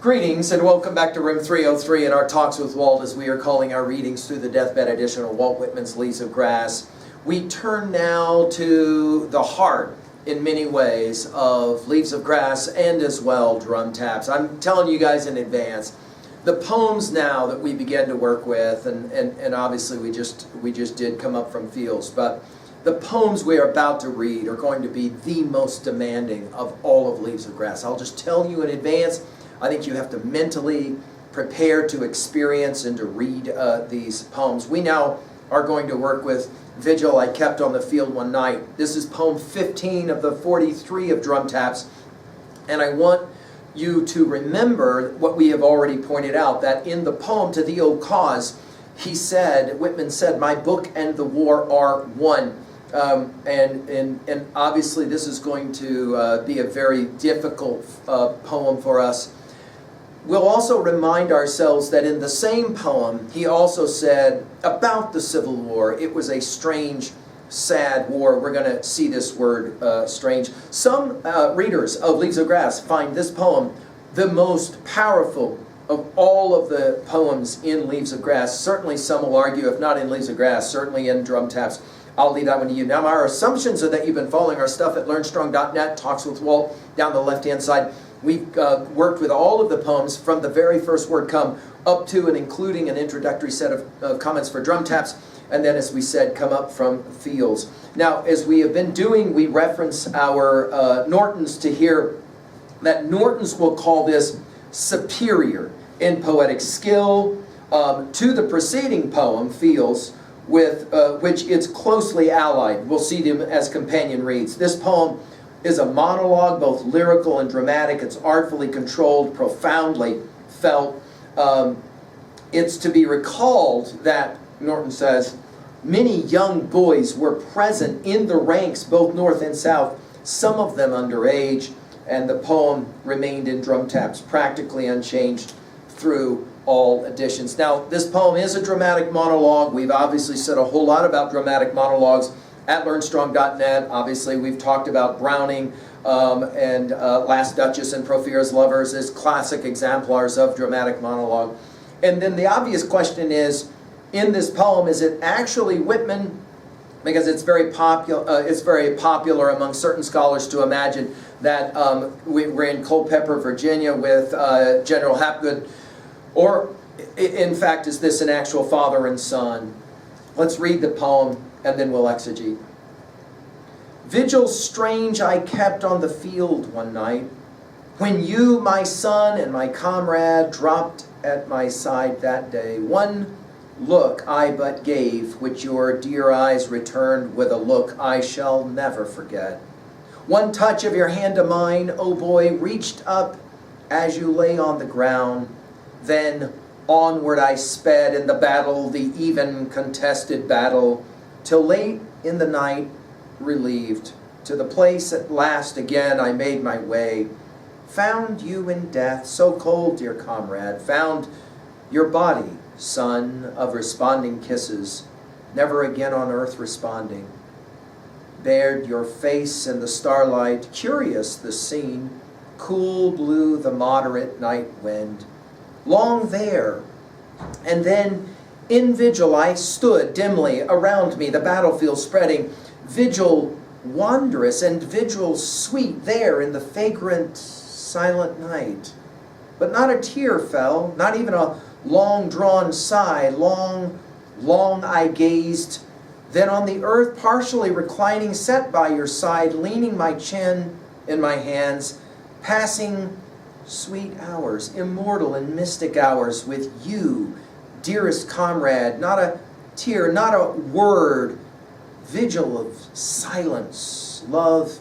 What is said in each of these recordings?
Greetings and welcome back to Room 303 in our Talks with Walt, as we are calling our readings through the deathbed edition of Walt Whitman's Leaves of Grass. We turn now to the heart, in many ways, of Leaves of Grass and as well Drum Taps. I'm telling you guys in advance, the poems now that we begin to work with, and obviously we just did Come Up From Fields, but the poems we are about to read are going to be the most demanding of all of Leaves of Grass. I'll just tell you in advance, I think you have to mentally prepare to experience and to read these poems. We now are going to work with Vigil I Kept on the Field One Night. This is poem 15 of the 43 of Drum Taps, and I want you to remember what we have already pointed out, that in the poem To Thee, O Cause, Whitman said, my book and the war are one. And obviously this is going to be a very difficult poem for us. We'll also remind ourselves that in the same poem, he also said about the Civil War, it was a strange, sad war. We're going to see this word, strange. Some readers of Leaves of Grass find this poem the most powerful of all of the poems in Leaves of Grass. Certainly some will argue, if not in Leaves of Grass, certainly in Drum Taps. I'll leave that one to you. Now, our assumptions are that you've been following our stuff at LearnStrong.net, Talks with Walt, down the left-hand side. We've worked with all of the poems from the very first word come up to and including an introductory set of comments for Drum Taps, and then, as we said, Come Up From Fields. Now, as we have been doing, we reference our Nortons to hear that Nortons will call this superior in poetic skill to the preceding poem, Fields, with which it's closely allied. We'll see them as companion reads. This poem is a monologue, both lyrical and dramatic. It's artfully controlled, profoundly felt. It's to be recalled that, Norton says, many young boys were present in the ranks, both north and south, some of them underage, and the poem remained in Drum Taps, practically unchanged through all editions. Now, this poem is a dramatic monologue. We've obviously said a whole lot about dramatic monologues at LearnStrong.net. Obviously, we've talked about Browning and Last Duchess and Porphyria's Lovers as classic exemplars of dramatic monologue. And then the obvious question is, in this poem, is it actually Whitman? Because it's very popular among certain scholars to imagine that we're in Culpeper, Virginia with General Hapgood. Or, in fact, is this an actual father and son? Let's read the poem and then we'll exegete. Vigil strange I kept on the field one night, when you, my son and my comrade, dropped at my side that day. One look I but gave, which your dear eyes returned with a look I shall never forget. One touch of your hand to mine, O boy, reached up as you lay on the ground. Then onward I sped in the battle, the even contested battle, till late in the night, relieved, to the place at last again I made my way. Found you in death, so cold, dear comrade, found your body, son of responding kisses, never again on earth responding. Bared your face in the starlight, curious the scene, cool blew the moderate night wind. Long there, and then in vigil I stood dimly around me, the battlefield spreading, vigil wondrous and vigil sweet there in the vagrant silent night. But not a tear fell, not even a long-drawn sigh. Long I gazed, then on the earth partially reclining, set by your side, leaning my chin in my hands, passing sweet hours, immortal and mystic hours with you, dearest comrade. Not a tear, not a word. Vigil of silence, love,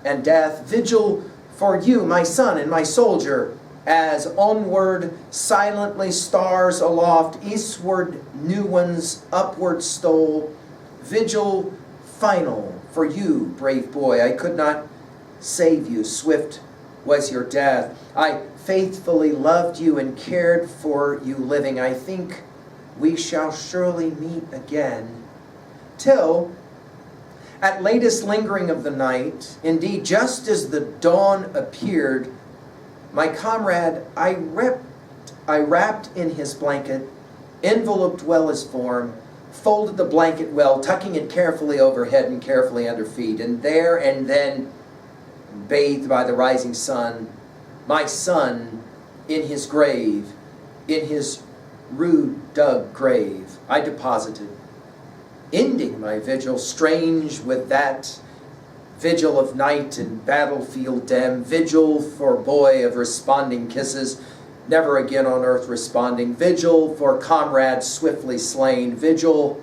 and death. Vigil for you, my son and my soldier, as onward silently stars aloft, eastward new ones upward stole. Vigil final for you, brave boy. I could not save you, swift was your death. I faithfully loved you and cared for you living. I think we shall surely meet again. Till, at latest lingering of the night, indeed just as the dawn appeared, My comrade, I wrapped in his blanket, enveloped well his form, folded the blanket well, tucking it carefully overhead and carefully under feet, and there and then, bathed by the rising sun, my son in his grave, in his rude dug grave, I deposited, ending my vigil strange with that vigil of night and battlefield dim, vigil for boy of responding kisses, never again on earth responding, vigil for comrades swiftly slain, vigil,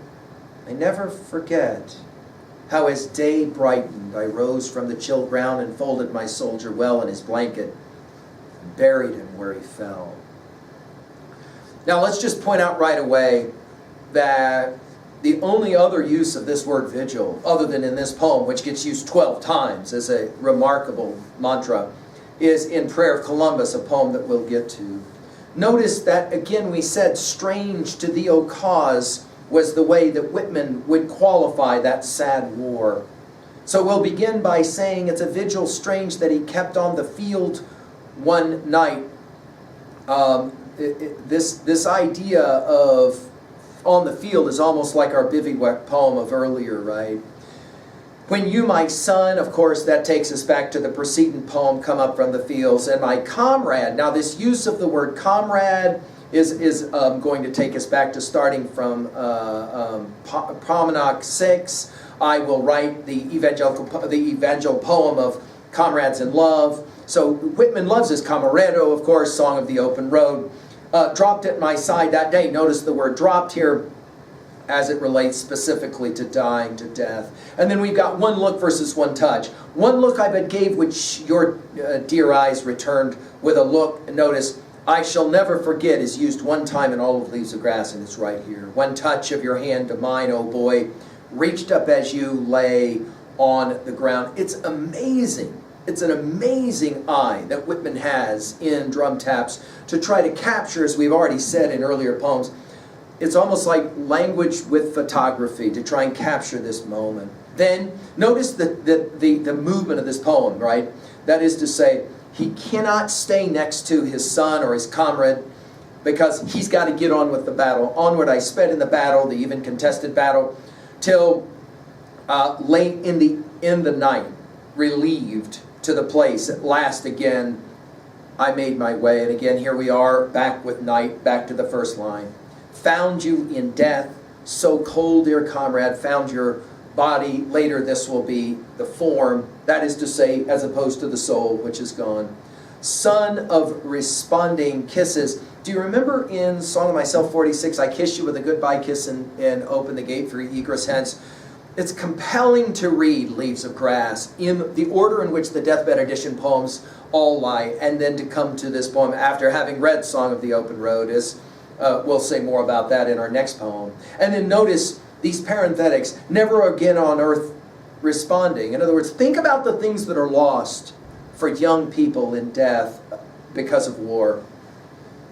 I never forget how as day brightened I rose from the chill ground and folded my soldier well in his blanket and buried him where he fell. Now let's just point out right away that the only other use of this word vigil, other than in this poem, which gets used 12 times as a remarkable mantra, is in Prayer of Columbus, a poem that we'll get to. Notice that, again, we said, strange to thee, O cause, was the way that Whitman would qualify that sad war. So we'll begin by saying it's a vigil strange that he kept on the field one night. This idea of on the field is almost like our bivouac poem of earlier, right? When you, my son, of course, that takes us back to the preceding poem, come up from the fields, and my comrade. Now this use of the word comrade is going to take us back to starting from Promenade 6. I will write the evangel poem of Comrades in Love. So Whitman loves his Camaretto, of course, Song of the Open Road. Dropped at my side that day. Notice the word dropped here as it relates specifically to dying, to death. And then we've got one look versus one touch. One look I but gave which your dear eyes returned with a look. Notice, I shall never forget is used one time in all of Leaves of Grass, and it's right here. One touch of your hand to mine, oh boy, reached up as you lay on the ground. It's amazing. It's an amazing eye that Whitman has in drum taps to try to capture, as we've already said in earlier poems, it's almost like language with photography to try and capture this moment. Then notice the movement of this poem, right? That is to say, he cannot stay next to his son or his comrade because he's got to get on with the battle. Onward I sped in the battle, the even contested battle, till late in the night, relieved to the place. At last again, I made my way. And again, here we are, back with night, back to the first line. Found you in death, so cold, dear comrade, found your body. Later this will be the form, that is to say, as opposed to the soul, which is gone. Son of responding kisses. Do you remember in Song of Myself 46, I kissed you with a goodbye kiss and opened the gate for egress hence? It's compelling to read Leaves of Grass in the order in which the Deathbed Edition poems all lie, and then to come to this poem after having read Song of the Open Road. We'll say more about that in our next poem. And then notice these parenthetics, never again on earth responding. In other words, think about the things that are lost for young people in death because of war.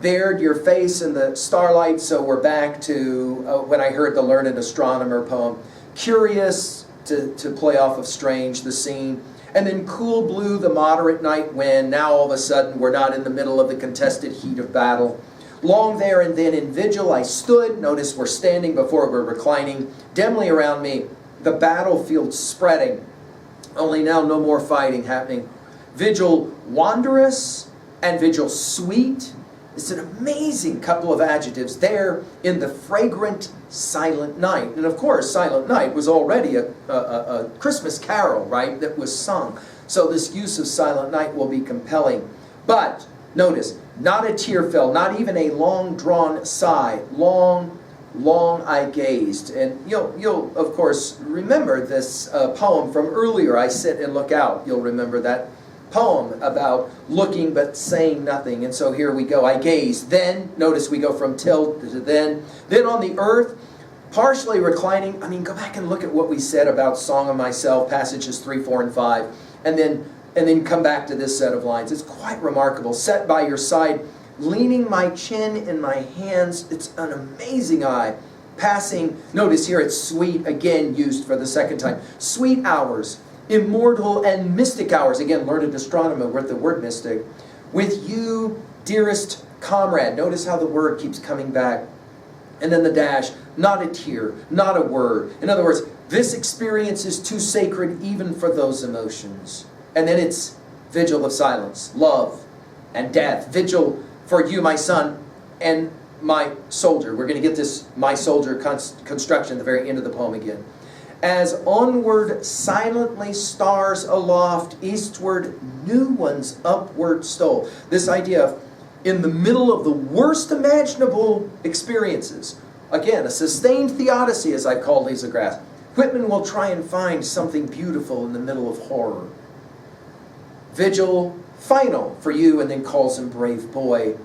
Bared your face in the starlight, so we're back to when I heard the Learned Astronomer poem. Curious, to play off of strange, the scene. And then cool blue, the moderate night wind. Now all of a sudden we're not in the middle of the contested heat of battle. Long there and then in vigil I stood. Notice we're standing before we're reclining. Dimly around me, the battlefield spreading. Only now no more fighting happening. Vigil wondrous and vigil sweet. It's an amazing couple of adjectives there in the fragrant silent night. And of course, Silent Night was already a Christmas carol, right, that was sung. So this use of Silent Night will be compelling. But notice, not a tear fell, not even a long-drawn sigh. Long, long I gazed. And you'll of course remember this poem from earlier, I Sit and Look Out. You'll remember that poem about looking but saying nothing. And so here we go. I gazed. Then, notice we go from till to then. Then on the earth, partially reclining. I mean, go back and look at what we said about Song of Myself, passages 3, 4, and 5. And then come back to this set of lines. It's quite remarkable. Set by your side, leaning my chin in my hands. It's an amazing eye. Passing, notice here it's sweet, again used for the second time. Sweet hours, immortal and mystic hours. Again, Learned Astronomer with the word mystic. With you, dearest comrade. Notice how the word keeps coming back. And then the dash, not a tear, not a word. In other words, this experience is too sacred even for those emotions. And then it's vigil of silence, love and death. Vigil for you, my son, and my soldier. We're going to get this my soldier construction at the very end of the poem again. As onward silently stars aloft, eastward new ones upward stole. This idea of in the middle of the worst imaginable experiences, again, a sustained theodicy, as I've called Leaves of Grass, Whitman will try and find something beautiful in the middle of horror. Vigil final for you, and then calls him brave boy.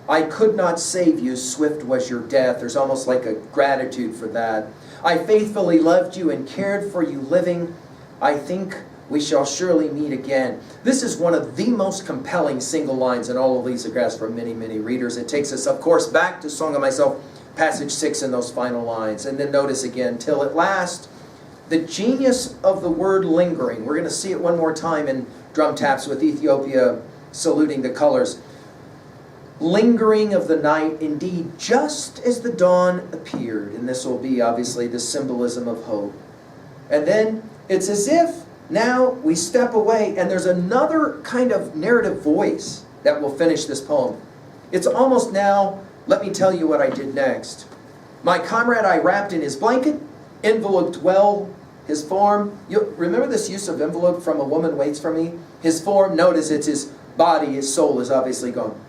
I could not save you, swift was your death. There's almost like a gratitude for that. I faithfully loved you and cared for you living. I think we shall surely meet again. This is one of the most compelling single lines in all of Leaves of Grass for many, many readers. It takes us, of course, back to Song of Myself, passage 6 in those final lines. And then notice again, till at last, the genius of the word lingering. We're going to see it one more time in drum taps with Ethiopia saluting the colors. Lingering of the night, indeed, just as the dawn appeared. And this will be, obviously, the symbolism of hope. And then it's as if now we step away, and there's another kind of narrative voice that will finish this poem. It's almost now, let me tell you what I did next. My comrade I wrapped in his blanket, enveloped well his form. You remember this use of envelope from A Woman Waits for Me? His form, notice it's his body, his soul is obviously gone.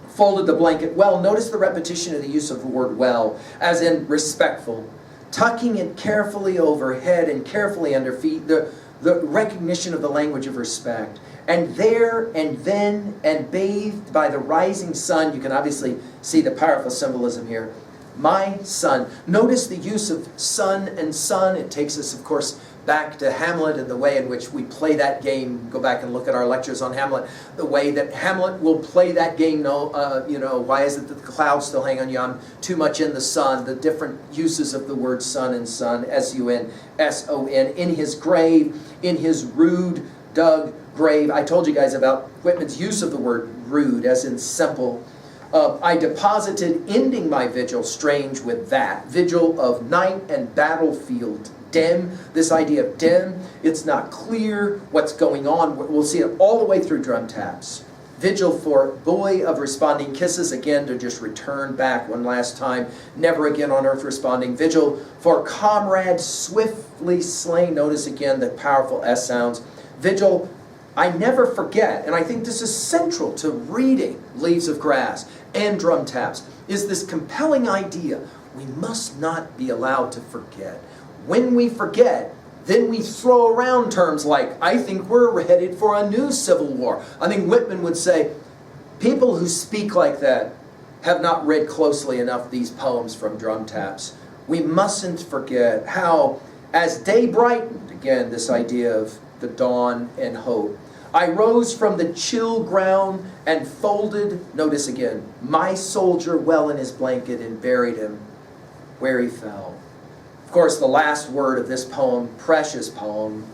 Folded the blanket well. Notice the repetition of the use of the word well, as in respectful. Tucking it carefully overhead and carefully under feet. The recognition of the language of respect. And there and then and bathed by the rising sun. You can obviously see the powerful symbolism here. My son. Notice the use of sun and sun. It takes us, of course, back to Hamlet and the way in which we play that game. Go back and look at our lectures on Hamlet. The way that Hamlet will play that game. Why is it that the clouds still hang on you? I'm too much in the sun. The different uses of the word sun and sun. S-U-N-S-O-N. In his grave. In his rude dug grave. I told you guys about Whitman's use of the word rude, as in simple. I deposited, ending my vigil, strange with that. Vigil of night and battlefield. Dim, this idea of dim, it's not clear what's going on. We'll see it all the way through drum taps. Vigil for boy of responding kisses, again to just return back one last time. Never again on earth responding. Vigil for comrade swiftly slain. Notice again the powerful S sounds. Vigil, I never forget, and I think this is central to reading Leaves of Grass and drum taps, is this compelling idea. We must not be allowed to forget. When we forget, then we throw around terms like, I think we're headed for a new civil war. I think Whitman would say, people who speak like that have not read closely enough these poems from drum taps. We mustn't forget how, as day brightened, again, this idea of the dawn and hope, I rose from the chill ground and folded, notice again, my soldier well in his blanket and buried him where he fell. Of course, the last word of this poem, precious poem,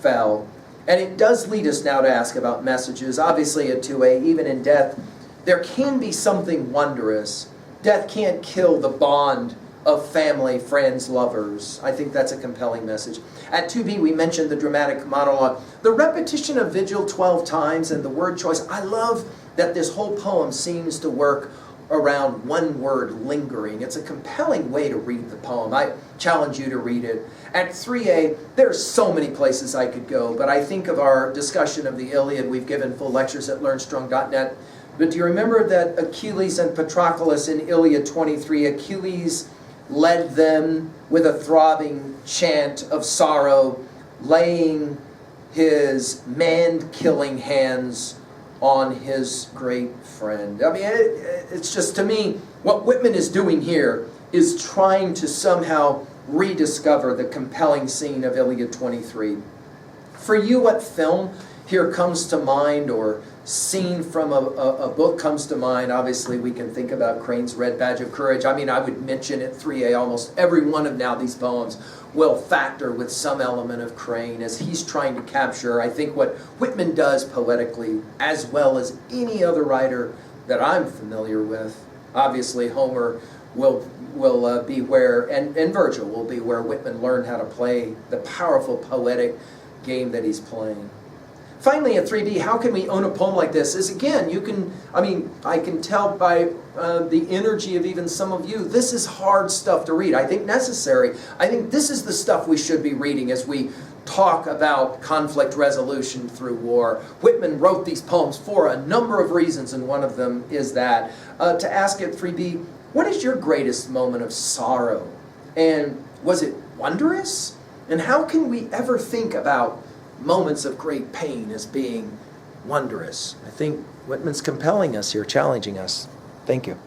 fell. And it does lead us now to ask about messages. Obviously at 2a, even in death, there can be something wondrous. Death can't kill the bond of family, friends, lovers. I think that's a compelling message. At 2b, we mentioned the dramatic monologue. The repetition of Vigil 12 times and the word choice. I love that this whole poem seems to work around one word, lingering. It's a compelling way to read the poem. I challenge you to read it. At 3a, there's so many places I could go, but I think of our discussion of the Iliad. We've given full lectures at learnstrong.net. But do you remember that Achilles and Patroclus in Iliad 23, Achilles led them with a throbbing chant of sorrow, laying his man-killing hands on his great friend. I mean, it's just, to me, what Whitman is doing here is trying to somehow rediscover the compelling scene of Iliad 23. For you, what film here comes to mind or scene from a book comes to mind. Obviously, we can think about Crane's Red Badge of Courage. I mean, I would mention at 3A almost every one of now these poems will factor with some element of Crane as he's trying to capture, I think, what Whitman does poetically as well as any other writer that I'm familiar with. Obviously, Homer will be where, and Virgil will be where Whitman learned how to play the powerful poetic game that he's playing. Finally, at 3B, how can we own a poem like this? Is again, I can tell by the energy of even some of you, this is hard stuff to read. I think necessary. I think this is the stuff we should be reading as we talk about conflict resolution through war. Whitman wrote these poems for a number of reasons, and one of them is that. To ask at 3B, what is your greatest moment of sorrow? And was it wondrous? And how can we ever think about moments of great pain as being wondrous? I think Whitman's compelling us here, challenging us. Thank you.